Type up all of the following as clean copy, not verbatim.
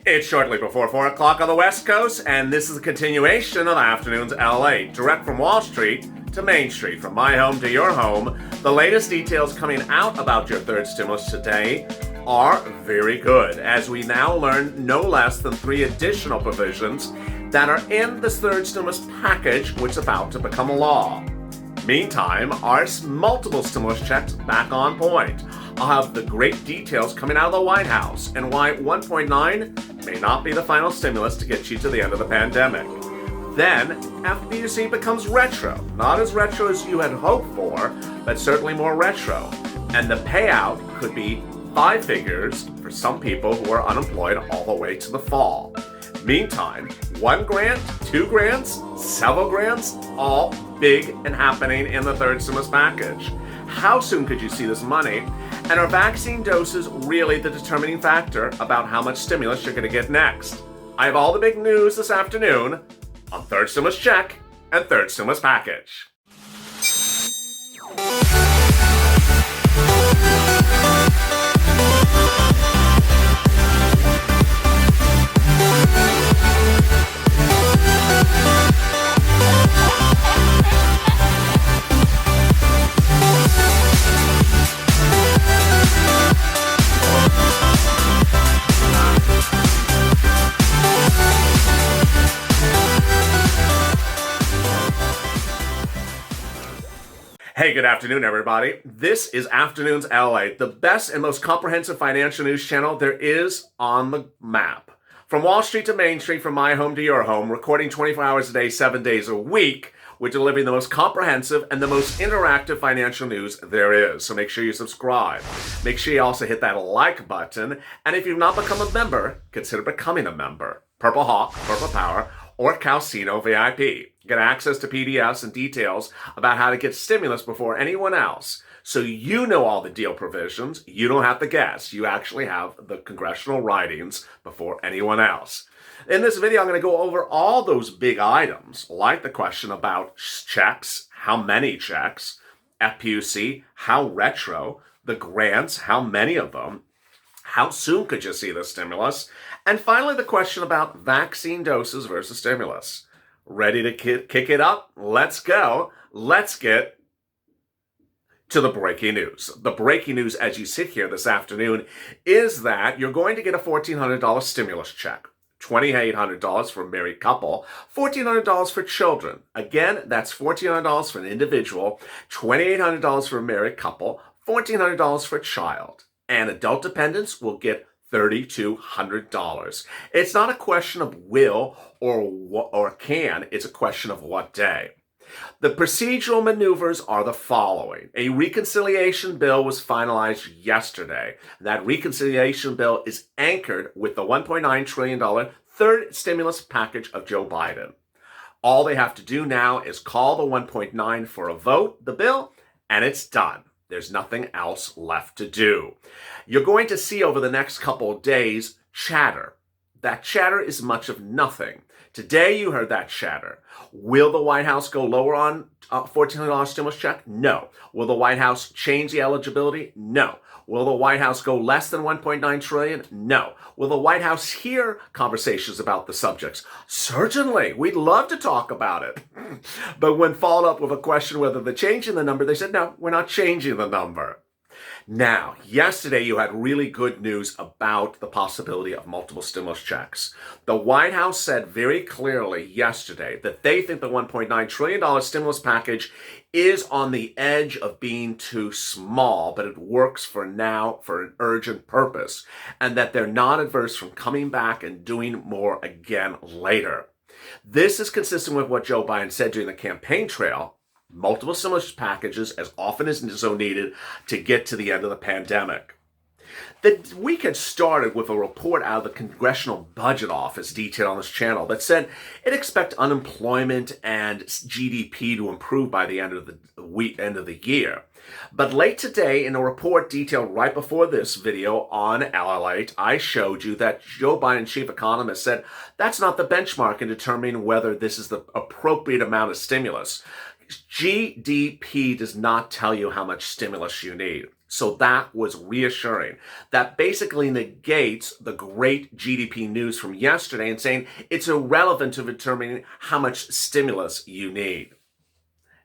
It's shortly before 4 o'clock on the West Coast, and this is a continuation of Afternoons LA, direct from Wall Street to Main Street, from my home to your home. The latest details coming out about your third stimulus today are very good, as we now learn no less than 3 additional provisions that are in this third stimulus package, which is about to become law. Meantime, our multiple stimulus checks back on point. I'll have the great details coming out of the White House and why 1.9 may not be the final stimulus to get you to the end of the pandemic. Then, FPUC becomes retro. Not as retro as you had hoped for, but certainly more retro. And the payout could be 5 figures for some people who are unemployed all the way to the fall. Meantime, 1 grant, 2 grants, several grants, all big and happening in the third stimulus package. How soon could you see this money? And are vaccine doses really the determining factor about how much stimulus you're going to get next? I have all the big news this afternoon on Third Stimulus Check and Third Stimulus Package. Hey, good afternoon, everybody. This is Afternoons LA, the best and most comprehensive financial news channel there is on the map. From Wall Street to Main Street, from my home to your home, recording 24 hours a day, 7 days a week, we're delivering the most comprehensive and the most interactive financial news there is. So make sure you subscribe. Make sure you also hit that like button. And if you've not become a member, consider becoming a member. Purple Hawk, Purple Power, or Calcino VIP. Get access to PDFs and details about how to get stimulus before anyone else. So you know all the deal provisions. You don't have to guess. You actually have the congressional writings before anyone else. In this video, I'm going to go over all those big items, like the question about checks, how many checks, FPUC, how retro, the grants, how many of them, how soon could you see the stimulus, and finally the question about vaccine doses versus stimulus. Ready to kick it up? Let's go. Let's get to the breaking news. The breaking news as you sit here this afternoon is that you're going to get a $1,400 stimulus check. $2,800 for a married couple, $1,400 for children. Again, that's $1,400 for an individual, $2,800 for a married couple, $1,400 for a child. And adult dependents will get $3,200. It's not a question of will or can, it's a question of what day. The procedural maneuvers are the following. A reconciliation bill was finalized yesterday. That reconciliation bill is anchored with the $1.9 trillion third stimulus package of Joe Biden. All they have to do now is call the 1.9 for a vote, the bill, and it's done. There's nothing else left to do. You're going to see over the next couple of days chatter. That chatter is much of nothing. Today you heard that chatter. Will the White House go lower on $1,400 stimulus check? No. Will the White House change the eligibility? No. Will the White House go less than $1.9 trillion? No. Will the White House hear conversations about the subjects? Certainly. We'd love to talk about it. But when followed up with a question whether they're changing the number, they said, no, we're not changing the number. Now, yesterday you had really good news about the possibility of multiple stimulus checks. The White House said very clearly yesterday that they think the $1.9 trillion stimulus package is on the edge of being too small, but it works for now for an urgent purpose, and that they're not adverse from coming back and doing more again later. This is consistent with what Joe Biden said during the campaign trail. Multiple stimulus packages as often as so needed to get to the end of the pandemic. The week had started with a report out of the Congressional Budget Office detailed on this channel that said it expects unemployment and GDP to improve by the end of the year. But late today, in a report detailed right before this video on LLate, I showed you that Joe Biden, chief economist, said that's not the benchmark in determining whether this is the appropriate amount of stimulus. GDP does not tell you how much stimulus you need. So that was reassuring. That basically negates the great GDP news from yesterday and saying it's irrelevant to determining how much stimulus you need.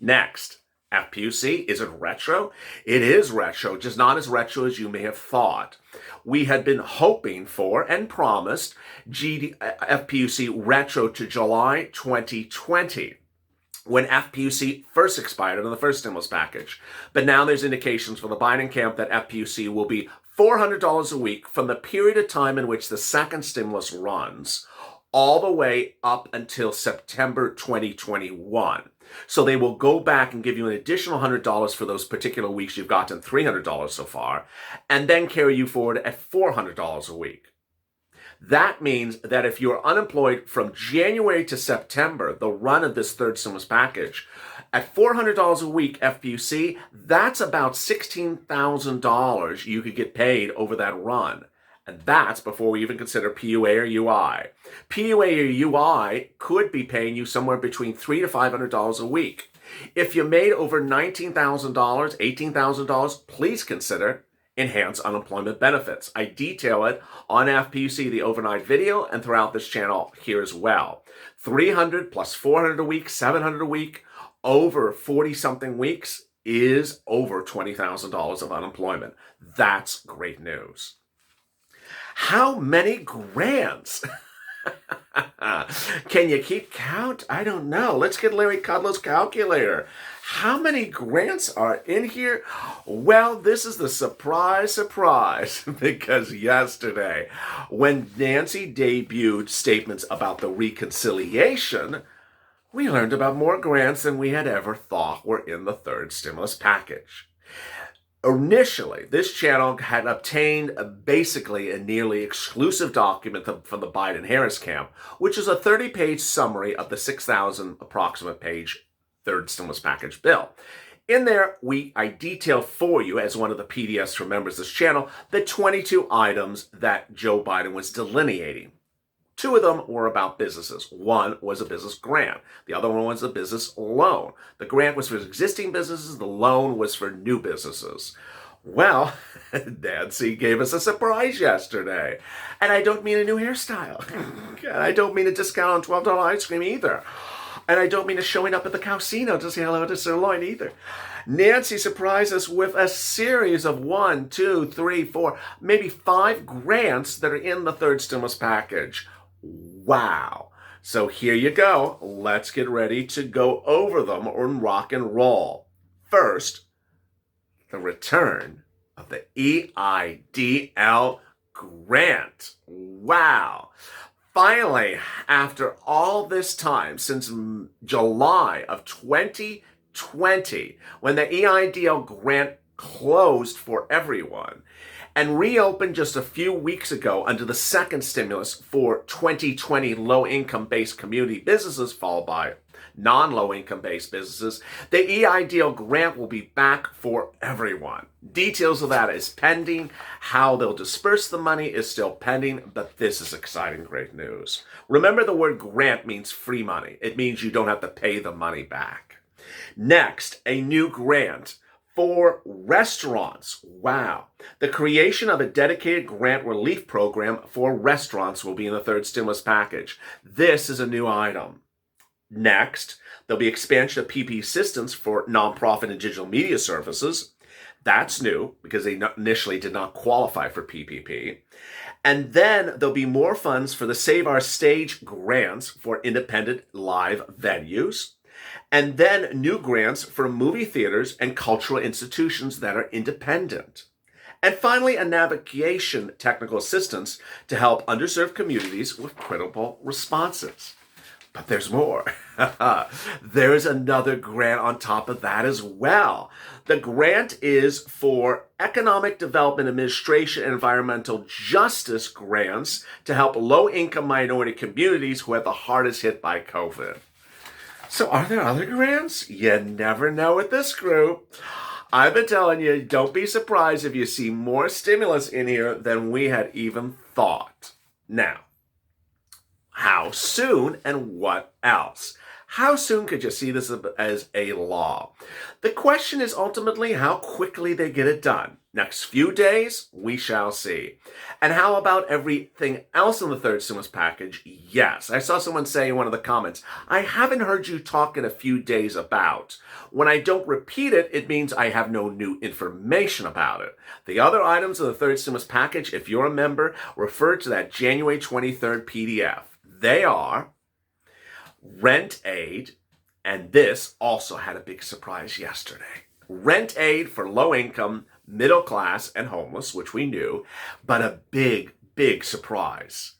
Next, FPUC, is it retro? It is retro, just not as retro as you may have thought. We had been hoping for and promised FPUC retro to July 2020, when FPUC first expired under the first stimulus package. But now there's indications from the Biden camp that FPUC will be $400 a week from the period of time in which the second stimulus runs, all the way up until September 2021. So they will go back and give you an additional $100 for those particular weeks you've gotten $300 so far, and then carry you forward at $400 a week. That means that if you're unemployed from January to September, the run of this third stimulus package, at $400 a week FPUC, that's about $16,000 you could get paid over that run. And that's before we even consider PUA or UI. PUA or UI could be paying you somewhere between $300 to $500 a week. If you made over $19,000, $18,000, please consider enhanced unemployment benefits. I detail it on FPUC, the overnight video, and throughout this channel here as well. 300 plus 400 a week, 700 a week, over 40-something weeks is over $20,000 of unemployment. That's great news. How many grants? Can you keep count? I don't know. Let's get Larry Kudlow's calculator. How many grants are in here? Well, this is the surprise, because yesterday, when Nancy debuted statements about the reconciliation, we learned about more grants than we had ever thought were in the third stimulus package. Initially, this channel had obtained basically a nearly exclusive document from the Biden-Harris camp, which is a 30-page summary of the 6,000 approximate page third stimulus package bill. In there, I detail for you, as one of the PDFs for members of this channel, the 22 items that Joe Biden was delineating. 2 of them were about businesses. One was a business grant. The other one was a business loan. The grant was for existing businesses. The loan was for new businesses. Well, Nancy gave us a surprise yesterday. And I don't mean a new hairstyle. And I don't mean a discount on $12 ice cream either. And I don't mean a showing up at the casino to say hello to Sirloin either. Nancy surprised us with a series of 1, 2, 3, 4, maybe 5 grants that are in the third stimulus package. Wow. So here you go. Let's get ready to go over them and rock and roll. First, the return of the EIDL grant. Wow. Finally, after all this time, since July of 2020, when the EIDL grant closed for everyone, and reopened just a few weeks ago under the second stimulus for 2020 low-income-based community businesses, followed by non-low-income-based businesses, the EIDL grant will be back for everyone. Details of that is pending. How they'll disperse the money is still pending, but this is exciting, great news. Remember, the word grant means free money. It means you don't have to pay the money back. Next, a new grant for restaurants. Wow. The creation of a dedicated grant relief program for restaurants will be in the third stimulus package. This is a new item. Next, there'll be expansion of PPP assistance for nonprofit and digital media services. That's new because they initially did not qualify for PPP. And then there'll be more funds for the Save Our Stage grants for independent live venues. And then new grants for movie theaters and cultural institutions that are independent. And finally, a navigation technical assistance to help underserved communities with critical responses. But there's more. There's another grant on top of that as well. The grant is for Economic Development Administration and Environmental Justice grants to help low-income minority communities who have the hardest hit by COVID. So are there other grants? You never know with this group. I've been telling you, don't be surprised if you see more stimulus in here than we had even thought. Now, how soon and what else? How soon could you see this as a law? The question is ultimately how quickly they get it done. Next few days, we shall see. And how about everything else in the third stimulus package? Yes. I saw someone say in one of the comments, I haven't heard you talk in a few days about. When I don't repeat it, it means I have no new information about it. The other items in the third stimulus package, if you're a member, refer to that January 23rd PDF. They are rent aid, and this also had a big surprise yesterday. Rent aid for low income, middle class, and homeless, which we knew, but a big, big surprise.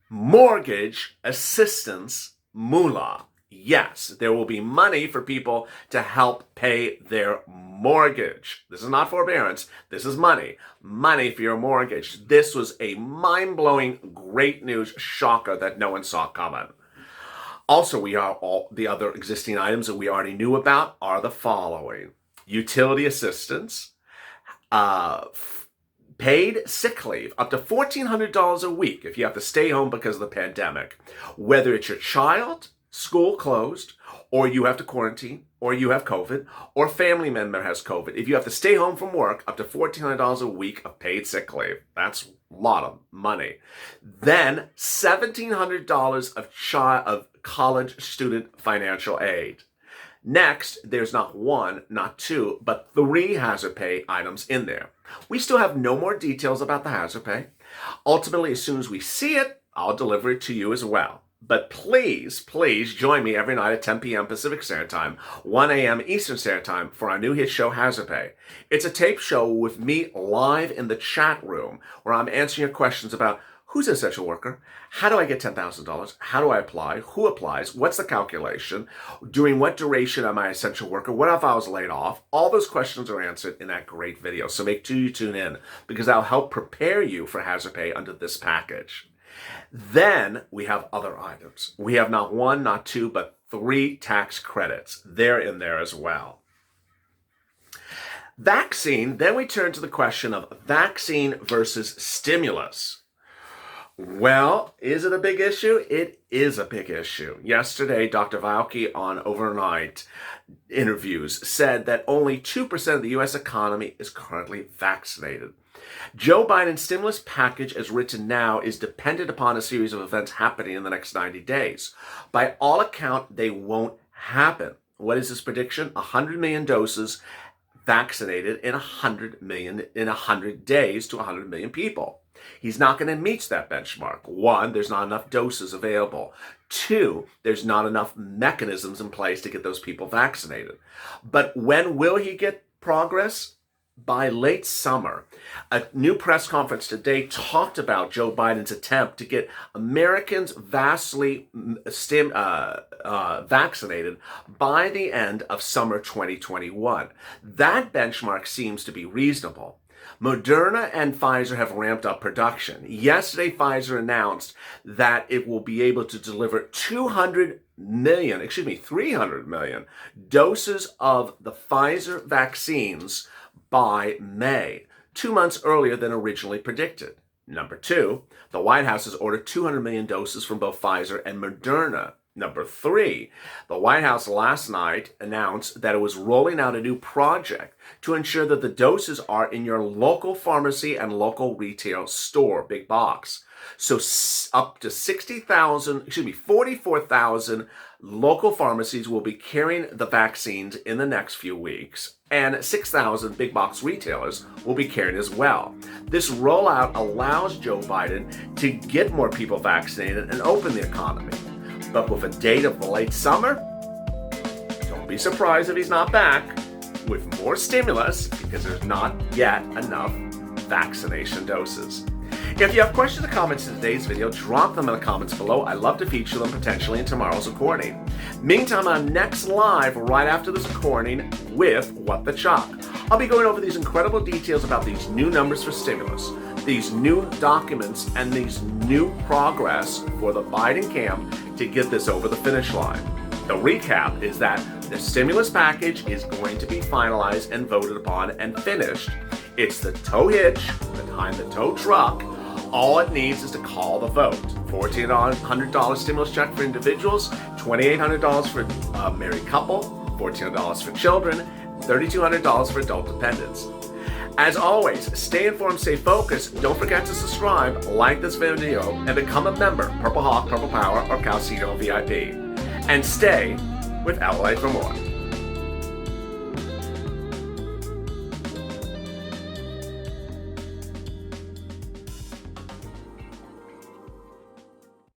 Mortgage assistance moolah. Yes, there will be money for people to help pay their mortgage. This is not forbearance. This is money. Money for your mortgage. This was a mind-blowing, great news shocker that no one saw coming. Also, all the other existing items that we already knew about are the following. Utility assistance, paid sick leave, up to $1,400 a week if you have to stay home because of the pandemic. Whether it's your child, school closed, or you have to quarantine, or you have COVID, or family member has COVID. If you have to stay home from work, up to $1,400 a week of paid sick leave. That's a lot of money. Then $1,700 of college student financial aid. Next, there's not one, not two, but 3 hazard pay items in there. We still have no more details about the hazard pay. Ultimately, as soon as we see it, I'll deliver it to you as well. But please, please join me every night at 10 p.m. Pacific Standard Time, 1 a.m. Eastern Standard Time for our new hit show, Hazard Pay. It's a tape show with me live in the chat room where I'm answering your questions about who's an essential worker, how do I get $10,000, how do I apply, who applies, what's the calculation, during what duration am I an essential worker, what if I was laid off? All those questions are answered in that great video. So make sure you tune in because that'll help prepare you for hazard pay under this package. Then we have other items. We have not 1, not 2, but 3 tax credits. They're in there as well. Vaccine, then we turn to the question of vaccine versus stimulus. Well, is it a big issue? It is a big issue. Yesterday, Dr. Fauci on overnight interviews said that only 2% of the U.S. economy is currently vaccinated. Joe Biden's stimulus package as written now is dependent upon a series of events happening in the next 90 days. By all account, they won't happen. What is his prediction? 100 million doses vaccinated in 100 days to 100 million people. He's not going to meet that benchmark. 1, there's not enough doses available. 2, there's not enough mechanisms in place to get those people vaccinated. But when will he get progress? By late summer. A new press conference today talked about Joe Biden's attempt to get Americans vastly vaccinated by the end of summer 2021. That benchmark seems to be reasonable. Moderna and Pfizer have ramped up production. Yesterday, Pfizer announced that it will be able to deliver 300 million doses of the Pfizer vaccines by May, 2 months earlier than originally predicted. Number 2, the White House has ordered 200 million doses from both Pfizer and Moderna. Number 3, the White House last night announced that it was rolling out a new project to ensure that the doses are in your local pharmacy and local retail store, big box. So up to 44,000 local pharmacies will be carrying the vaccines in the next few weeks, and 6,000 big box retailers will be carrying as well. This rollout allows Joe Biden to get more people vaccinated and open the economy. But with a date of the late summer, don't be surprised if he's not back with more stimulus because there's not yet enough vaccination doses. If you have questions or comments in today's video, drop them in the comments below. I love to feature them potentially in tomorrow's recording. Meantime, I'm next live right after this recording with What the Chalk. I'll be going over these incredible details about these new numbers for stimulus, these new documents, and these new progress for the Biden camp to get this over the finish line. The recap is that the stimulus package is going to be finalized and voted upon and finished. It's the tow hitch behind the tow truck. All it needs is to call the vote. $1,400 stimulus check for individuals, $2,800 for a married couple, $1,400 for children, $3,200 for adult dependents. As always, stay informed, stay focused. Don't forget to subscribe, like this video, and become a member, Purple Hawk, Purple Power, or Calcito VIP. And stay with LA for more.